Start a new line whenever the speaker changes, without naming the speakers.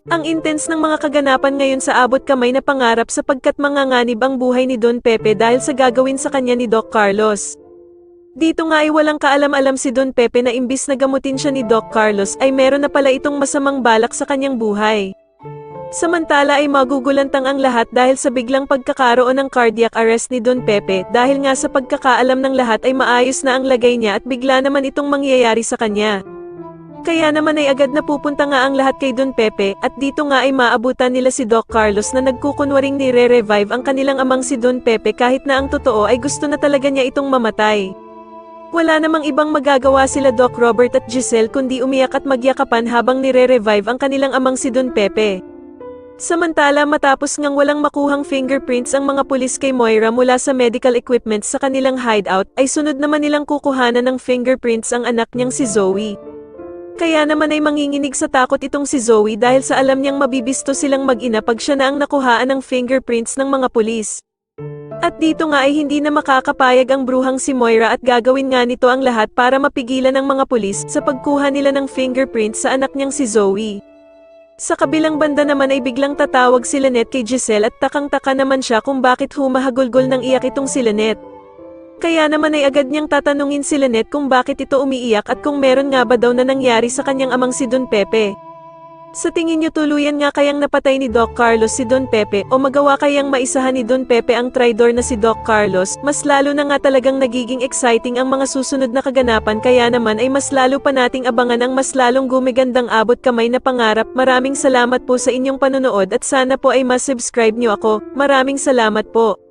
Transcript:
Ang intense ng mga kaganapan ngayon sa abot kamay na pangarap sapagkat manganganib ang buhay ni Don Pepe dahil sa gagawin sa kanya ni Doc Carlos. Dito nga ay walang kaalam-alam si Don Pepe na imbis na gamutin siya ni Doc Carlos ay meron na pala itong masamang balak sa kanyang buhay. Samantala ay magugulantang ang lahat dahil sa biglang pagkakaroon ng cardiac arrest ni Don Pepe dahil nga sa pagkakaalam ng lahat ay maayos na ang lagay niya at bigla naman itong mangyayari sa kanya. Kaya naman ay agad na pupunta nga ang lahat kay Don Pepe at dito nga ay maabutan nila si Doc Carlos na nagkukunwaring nire-revive ang kanilang amang si Don Pepe kahit na ang totoo ay gusto na talaga niya itong mamatay. Wala namang ibang magagawa sila Doc Robert at Giselle kundi umiyak at magyakapan habang nire-revive ang kanilang amang si Don Pepe. Samantala matapos ngang walang makuhang fingerprints ang mga pulis kay Moira mula sa medical equipment sa kanilang hideout ay sunod naman nilang kukuhanan ng fingerprints ang anak niyang si Zoe. Kaya naman ay manginginig sa takot itong si Zoe dahil sa alam niyang mabibisto silang mag-ina pag siya na ang nakuhaan ng fingerprints ng mga pulis. At dito nga ay hindi na makakapayag ang bruhang si Moira at gagawin nga nito ang lahat para mapigilan ng mga pulis sa pagkuha nila ng fingerprints sa anak niyang si Zoe. Sa kabilang banda naman ay biglang tatawag si Lynette kay Giselle at takang-taka naman siya kung bakit humahagulgol ng iyak itong si Lynette. Kaya naman ay agad niyang tatanungin si Lynette kung bakit ito umiiyak at kung meron nga ba daw na nangyari sa kanyang amang si Don Pepe. Sa tingin niyo tuluyan nga kayang napatay ni Doc Carlos si Don Pepe o magawa kayang maisahan ni Don Pepe ang traidor na si Doc Carlos? Mas lalo na nga talagang nagiging exciting ang mga susunod na kaganapan kaya naman ay mas lalo pa nating abangan ang mas lalong gumigandang abot kamay na pangarap. Maraming salamat po sa inyong panonood at sana po ay mas subscribe niyo ako. Maraming salamat po.